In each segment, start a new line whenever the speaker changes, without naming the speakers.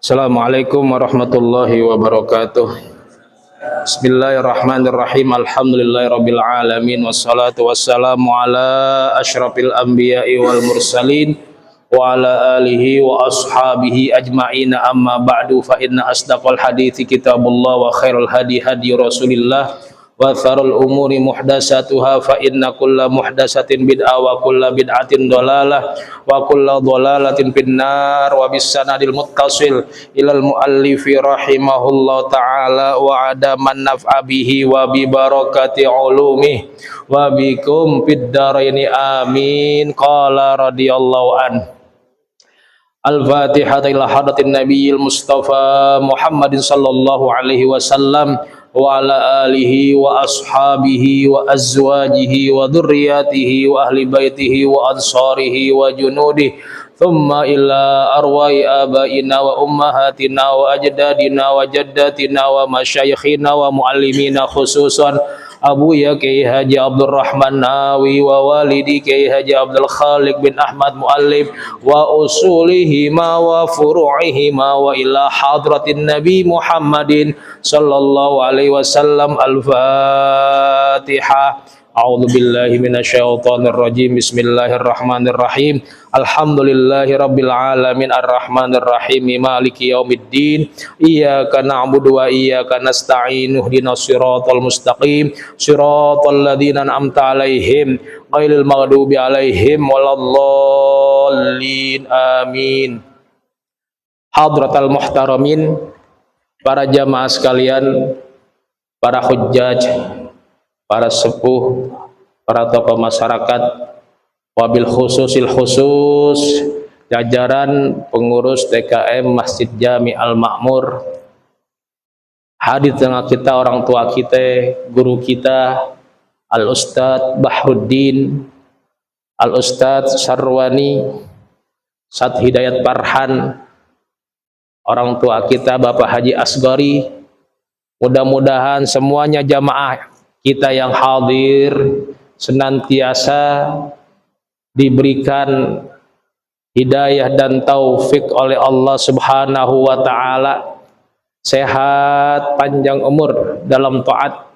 Assalamualaikum warahmatullahi wabarakatuh. Bismillahirrahmanirrahim. Alhamdulillahirabbil alamin wassalatu wassalamu ala asyrafil anbiya'i wal mursalin wa ala alihi wa ashabihi ajma'in. Amma ba'du, fa inna asdaqal hadithi kitabullah wa khairul hadi hadi Rasulillah wa tsarul umuri muhdatsatuha fa inna kulla muhdatsatin bid'ah wa kulla bid'atin dhalalah wa kulla dhalalatin finnar. Wa bis sanadil muttasil ilal muallifi rahimahullah ta'ala wa adaman naf'a bihi wa bi barakati ulumih wa bikum fid dharaini amin. Qala radhiyallahu an. Al-Fatihah ila hadratin Nabiyil Mustafa Muhammadin sallallahu alaihi wasallam wa ala alihi wa ashabihi wa azwajihi wa dhurriyyatihi wa ahli baitihi wa ansarihi wa junudihi thumma ila arwai abaina wa ummahatina wa ajdadina wa jaddatina wa masyayikhina wa muallimina khususan Abu ya Kiai Haji Abdul Rahman Nawi wa walidi Kiai Haji Abdul Khaliq bin Ahmad Muallim wa usulihima wa furu'ihima wa ila hadratin Nabi Muhammadin sallallahu alaihi wasallam. Al-Fatihah. A'udzu billahi minasyaitonir rajim. Bismillahirrahmanirrahim. Alhamdulillahi rabbil alamin arrahmanir rahim maliki yaumiddin. Iyyaka na'budu wa iyyaka nasta'in. Ihdinas siratal mustaqim. Siratal ladzina an'amta 'alaihim ghairil maghdubi 'alaihim waladdallin. Amin. Hadratal muhtaramin, para jamaah sekalian, para hujjaj, para sepuh, para tokoh masyarakat, wabil khususil khusus jajaran pengurus TKM Masjid Jami Al-Ma'mur, hadir tengah kita orang tua kita, guru kita Al-Ustadz Bahruddin, Al-Ustadz Sarwani, Ustadz Hidayat Farhan, orang tua kita Bapak Haji Asgari. Mudah-mudahan semuanya jamaah kita yang hadir senantiasa diberikan hidayah dan taufik oleh Allah Subhanahu wa ta'ala, sehat, panjang umur dalam taat.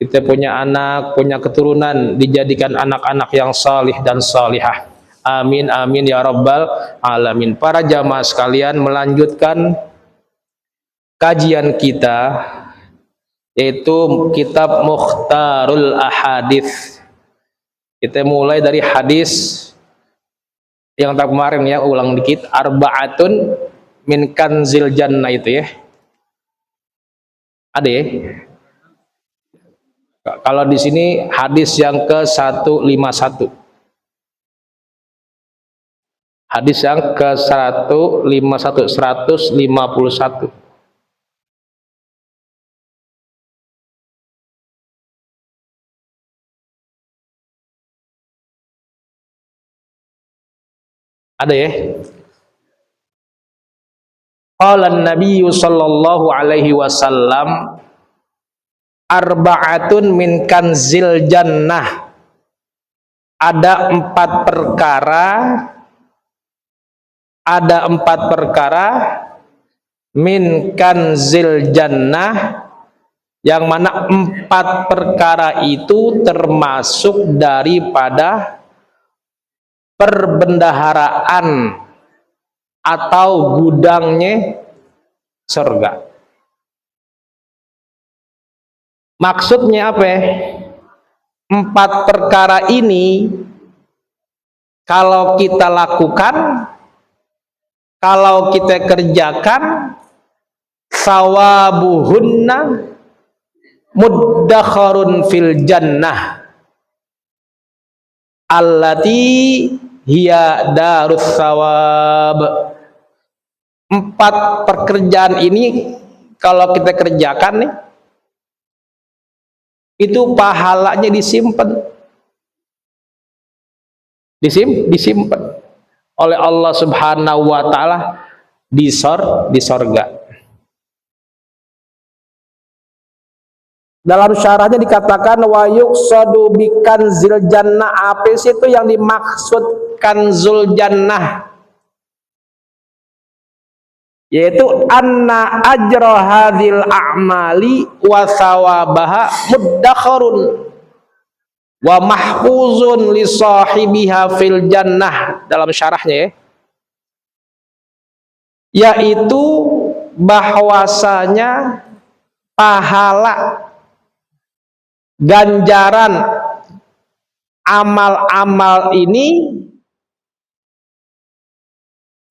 Kita punya anak, punya keturunan, dijadikan anak-anak yang salih dan salihah. Amin amin ya rabbal alamin. Para jamaah sekalian, melanjutkan kajian kita, yaitu kitab Mukhtarul Ahadits. Kita mulai dari hadis yang kemarin ya, ulang dikit, arba'atun min kanzil jannah itu ya. Ada ya? Kalau di sini hadis yang ke-151. Hadis yang ke-151, 151. Ada ya? Qala an-nabiy sallallahu alaihi wasallam arba'atun min kanzil jannah. Ada empat perkara min kanzil jannah, yang mana empat perkara itu termasuk daripada perbendaharaan atau gudangnya surga. Maksudnya apa? Empat perkara ini kalau kita lakukan, kalau kita kerjakan, sawabuhunna muddakharun fil jannah allati hiya darus sawab. Empat pekerjaan ini kalau kita kerjakan nih, itu pahalanya disimpan oleh Allah Subhanahu wa ta'ala di sorga. Dalam syarahnya dikatakan wa yuqsadu bikanzil jannah. Apa sih itu yang dimaksud kanzul jannah? yaitu anna ajra hadhil a'mali wa thawabaha muddakharun wa mahfuzun li sahibiha fil jannah. Dalam syarahnya ya, yaitu bahwasanya pahala ganjaran amal-amal ini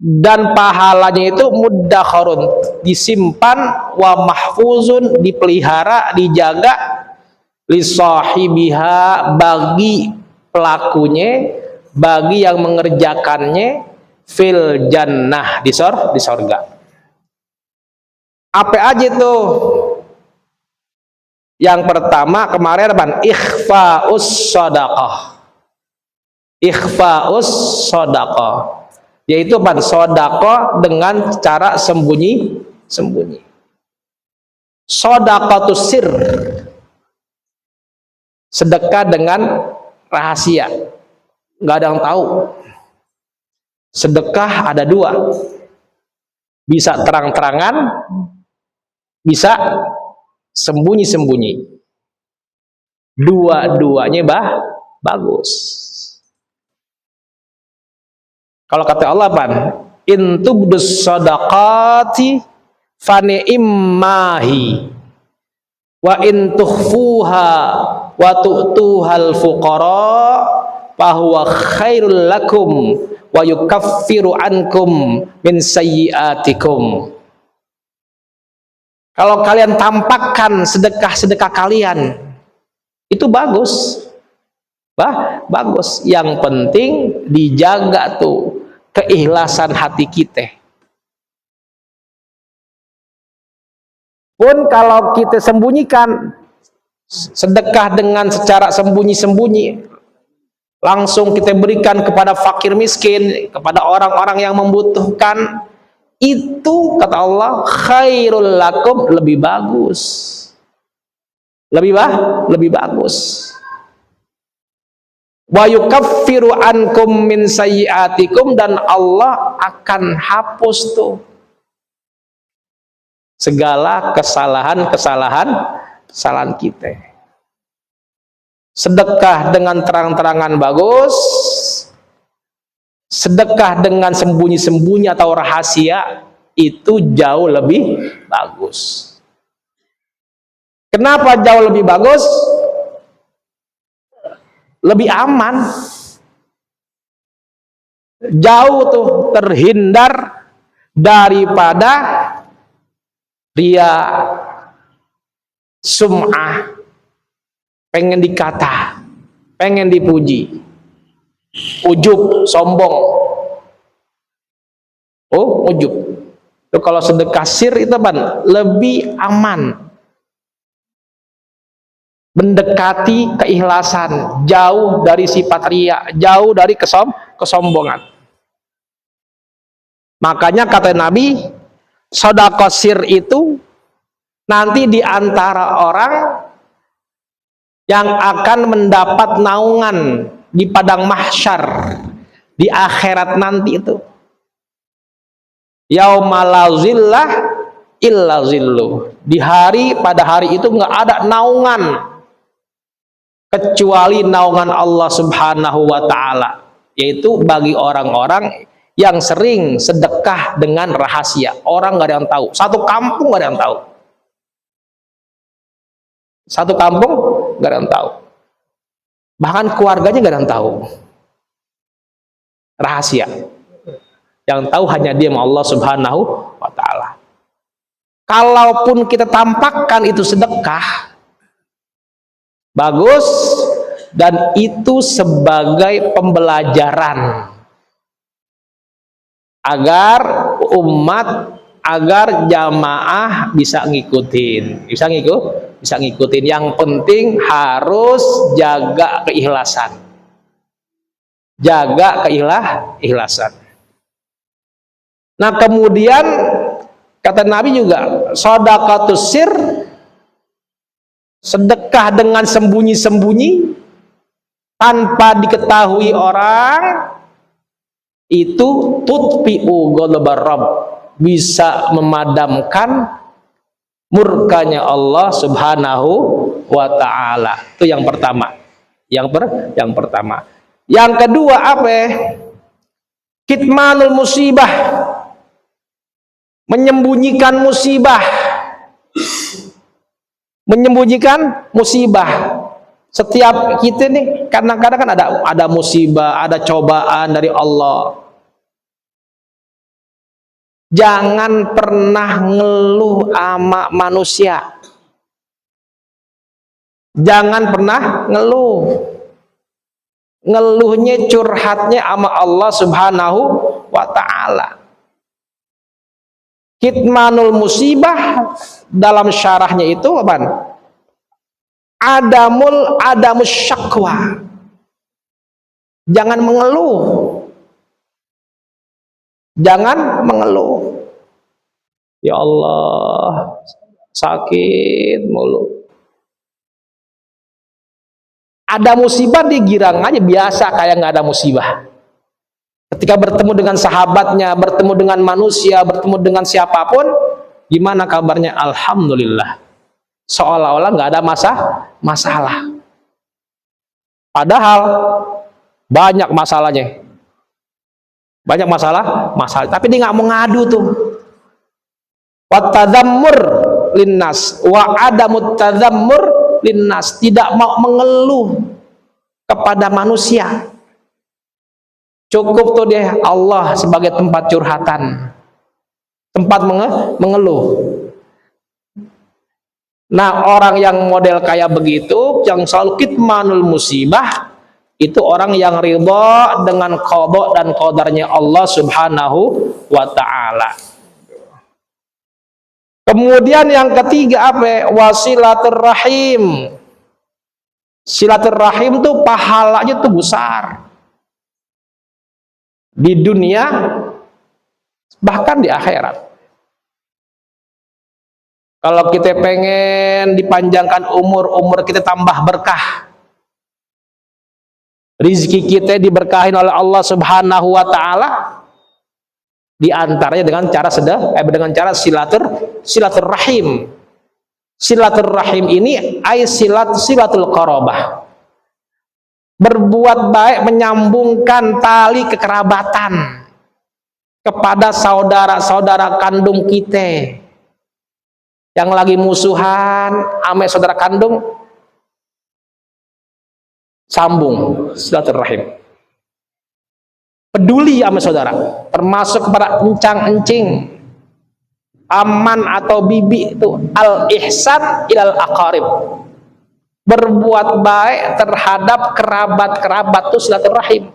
dan pahalanya itu muddakharun, disimpan, wa mahfuzun, dipelihara, dijaga, li sahibiha, bagi pelakunya, bagi yang mengerjakannya, fil jannah, di sorga. Apa aja tuh? Yang pertama kemarin apa? Ikhfa'us shadaqah. Ikhfa'us shadaqah, yaitu apa? Sedekah dengan cara sembunyi-sembunyi. Shadaqatus sir, sedekah dengan rahasia, nggak ada yang tahu. Sedekah ada dua, bisa terang-terangan, bisa sembunyi-sembunyi. Dua-duanya bagus. Kalau kata Allah pan, in tubdus shadaqati fani'immahi wa in tukhfuha wa tu'tuhal fuqara fahuwa khairul lakum wa yukaffiru ankum min sayyiatikum. Kalau kalian tampakkan sedekah-sedekah kalian, itu bagus. Bagus. Yang penting dijaga tuh keikhlasan hati kita. Pun kalau kita sembunyikan, sedekah dengan secara sembunyi-sembunyi, langsung kita berikan kepada fakir miskin, kepada orang-orang yang membutuhkan, itu kata Allah khairul lakum, lebih bagus. Lebih bagus. Wa yukaffiru ankum min sayyiatikum, dan Allah akan hapus tuh segala kesalahan kita. Sedekah dengan terang-terangan bagus, sedekah dengan sembunyi-sembunyi atau rahasia itu jauh lebih bagus. Kenapa jauh lebih bagus? Lebih aman, jauh tuh terhindar daripada ria, sum'ah, pengen dikata, pengen dipuji, ujub, sombong. Oh, ujub. Itu kalau sedekah sir itu apa? Lebih aman, mendekati keikhlasan, jauh dari sifat ria, jauh dari kesombongan. Makanya kata Nabi, sedekah sir itu nanti di antara orang yang akan mendapat naungan di padang mahsyar di akhirat nanti itu. Yauma la zillah illa zilluh. Pada hari itu nggak ada naungan kecuali naungan Allah Subhanahu wa ta'ala, yaitu bagi orang-orang yang sering sedekah dengan rahasia. Orang nggak ada yang tahu, satu kampung nggak ada yang tahu, satu kampung nggak ada yang tahu, bahkan keluarganya nggak ada yang tahu. Rahasia, yang tahu hanya dia, Allah Subhanahu wa ta'ala. Kalaupun kita tampakkan itu sedekah, bagus, dan itu sebagai pembelajaran agar umat, agar jamaah bisa ngikutin, bisa ngikutin. Yang penting harus jaga keikhlasan, keikhlasan. Nah, kemudian kata Nabi juga, shadaqatus sir, sedekah dengan sembunyi-sembunyi tanpa diketahui orang, itu tutfi'u ghadabar rabb, bisa memadamkan murkanya Allah Subhanahu wa ta'ala. Itu yang pertama. Yang pertama. Yang kedua apa? Kitmanul musibah, menyembunyikan musibah. Menyembunyikan musibah. Setiap kita nih kadang-kadang kan ada musibah, ada cobaan dari Allah. Jangan pernah ngeluh sama manusia. Jangan pernah ngeluh. Ngeluhnya, curhatnya sama Allah Subhanahu wa ta'ala. Kitmanul musibah dalam syarahnya itu apa? Adamus syakwa. Jangan mengeluh. Jangan mengeluh. Ya Allah, sakit mulu. Ada musibah digirang aja biasa kayak nggak ada musibah. Ketika bertemu dengan sahabatnya, bertemu dengan manusia, bertemu dengan siapapun, gimana kabarnya? Alhamdulillah. Seolah-olah nggak ada masalah. Padahal banyak masalahnya. Banyak masalah. Tapi dia nggak mau ngadu tuh. Wa tadzammur linnas wa adamut tadzammur linnas, tidak mau mengeluh kepada manusia. Cukup tuh deh Allah sebagai tempat curhatan, tempat mengeluh. Nah, orang yang model kayak begitu, yang selalu kitmanul musibah, itu orang yang ridha dengan qada dan qadarnya Allah Subhanahu wa ta'ala. Kemudian yang ketiga apa? Wasilaturrahim. Silaturrahim tuh pahalanya tuh besar. Di dunia bahkan di akhirat. Kalau kita pengen dipanjangkan umur kita tambah berkah. Rizki kita diberkahin oleh Allah Subhanahu wa ta'ala. Di antaranya dengan cara silaturrahim. Silaturrahim ini silatul qarabah. Berbuat baik, menyambungkan tali kekerabatan kepada saudara-saudara kandung kita yang lagi musuhan ame saudara kandung, sambung silaturrahim. Peduli sama saudara, termasuk kepada encang-encing, aman atau bibi, itu al-ihsan ilal aqarib. Berbuat baik terhadap kerabat-kerabat itu silaturahim.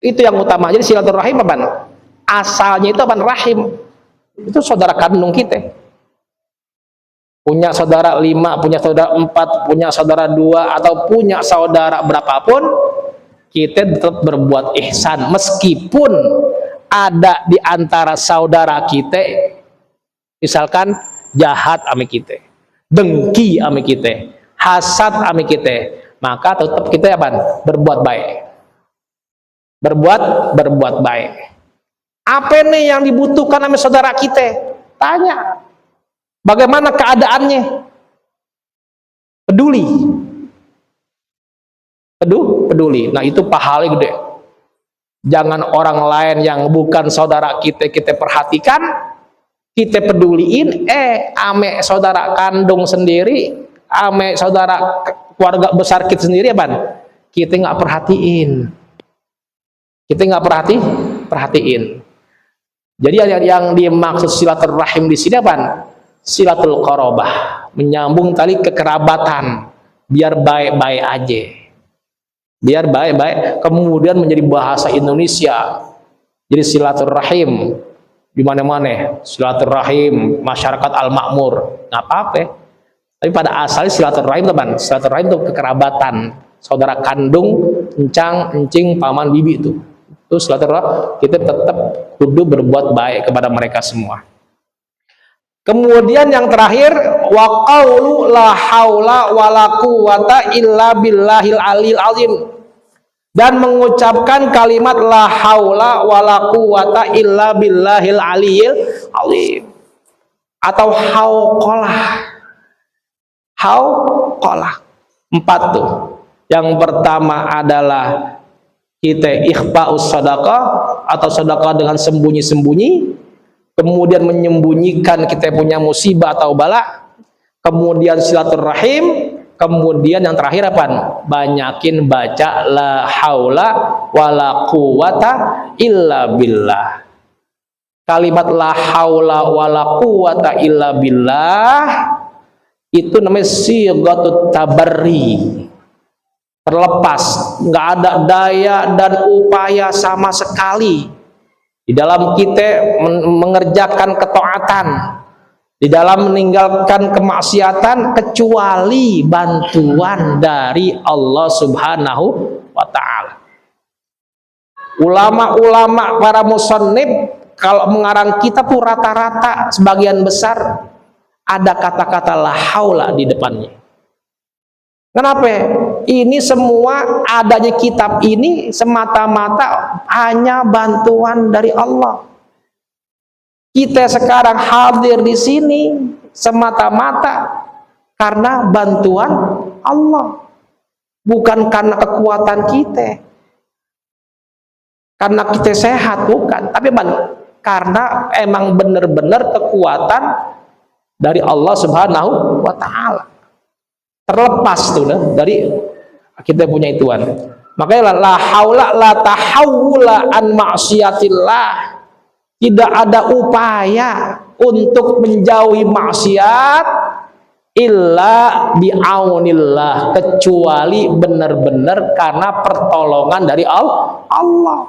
Itu yang utama. Jadi silaturahim apa? Asalnya itu apa? Rahim. Itu saudara kandung kita. Punya saudara 5, punya saudara 4, punya saudara 2, atau punya saudara berapapun, kita tetap berbuat ihsan meskipun ada di antara saudara kita misalkan jahat sama kita, dengki sama kita, hasad sama kita, maka tetap kita apa? Berbuat baik. Berbuat baik. Apa nih yang dibutuhkan sama saudara kita? Tanya. Bagaimana keadaannya? Peduli. Peduli. Nah, itu pahalanya gede. Jangan orang lain yang bukan saudara kita perhatikan, kita peduliin, ame saudara kandung sendiri, ame saudara keluarga besar kita sendiri, apa? Kita nggak perhatiin. Perhatiin. Jadi yang dimaksud silaturahim di sini apa? Silatul qarabah, menyambung tali kekerabatan, biar baik-baik aja. Biar baik-baik, kemudian menjadi bahasa Indonesia. Jadi silaturahim di mana-mana, silaturahim masyarakat al-makmur, nggak apa-apa. Tapi pada asalnya silaturahim teman, silaturahim itu kekerabatan, saudara kandung, encang, encing, paman, bibi itu silaturahim. Kita tetap kudu berbuat baik kepada mereka semua. Kemudian yang terakhir, wa qaulu la haula wala quwata illa billahil aliyil azim. dan mengucapkan kalimat la haula wala quwata illa billahil aliyil alim, atau hauqalah. Hauqalah 4 tuh. Yang pertama adalah kita ikhfa'us sadaqah atau sedekah dengan sembunyi-sembunyi, kemudian menyembunyikan kita punya musibah atau bala, kemudian silaturahim, kemudian yang terakhir apa? Banyakin baca la haula wala quwata illa billah. Kalimat la haula wala quwata illa billah itu namanya sighatut tabarri, terlepas, nggak ada daya dan upaya sama sekali di dalam kita mengerjakan ketaatan, di dalam meninggalkan kemaksiatan, kecuali bantuan dari Allah Subhanahu wa ta'ala. Ulama-ulama para musannif kalau mengarang kitab tuh rata-rata sebagian besar ada kata-kata la haula di depannya. Kenapa? Ini semua adanya kitab ini semata-mata hanya bantuan dari Allah. Kita sekarang hadir di sini semata-mata karena bantuan Allah, bukan karena kekuatan kita, karena kita sehat, bukan, tapi karena emang benar-benar kekuatan dari Allah Subhanahu wa ta'ala. Terlepas tuh dari kita punya ituan. Makanya la haula la tahawula an maksiatillah. Tidak ada upaya untuk menjauhi maksiat illa bi'aunillah, kecuali benar-benar karena pertolongan dari Allah.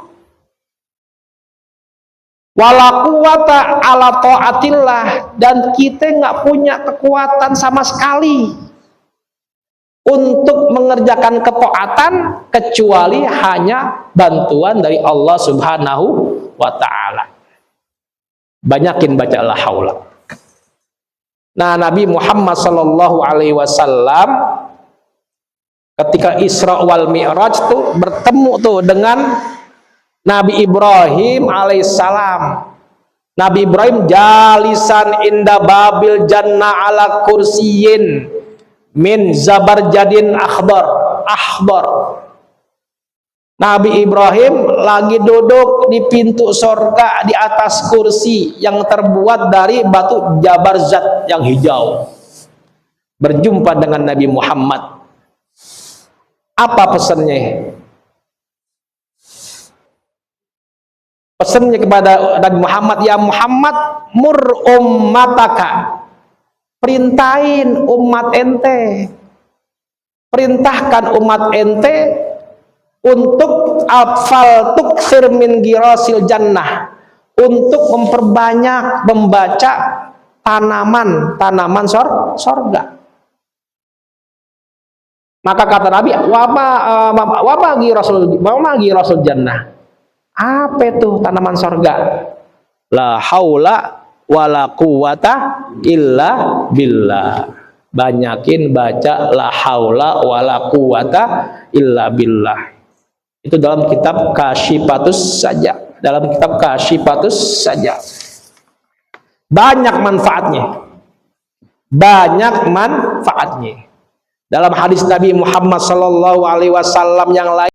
Wala quwata ala taatillah, dan kita nggak punya kekuatan sama sekali untuk mengerjakan ketaatan kecuali hanya bantuan dari Allah Subhanahu wa ta'ala. Banyakin baca la haula. Nah, Nabi Muhammad sallallahu alaihi wasallam ketika Isra wal Mi'raj tuh bertemu tuh dengan Nabi Ibrahim alaihissalam. Nabi Ibrahim jalisan inda babil jannah ala kursiyin min zabarjadin akhbar. Nabi Ibrahim lagi duduk di pintu surga di atas kursi yang terbuat dari batu jabarzat yang hijau. Berjumpa dengan Nabi Muhammad. Apa pesannya? Pesannya kepada Nabi Muhammad, ya Muhammad, mur ummataka, perintahin umat ente, perintahkan umat ente untuk afal tuksir min girasil jannah, untuk memperbanyak membaca tanaman sorga. Maka kata Nabi, wama girasul jannah. Apa itu tanaman sorga? La haula wala quwata illa billah. Banyakin baca la haula wala quwata illa billah. Itu dalam kitab Kasyifatus saja. Dalam kitab Kasyifatus saja. Banyak manfaatnya. Banyak manfaatnya. Dalam hadis Nabi Muhammad sallallahu alaihi wasallam yang lain,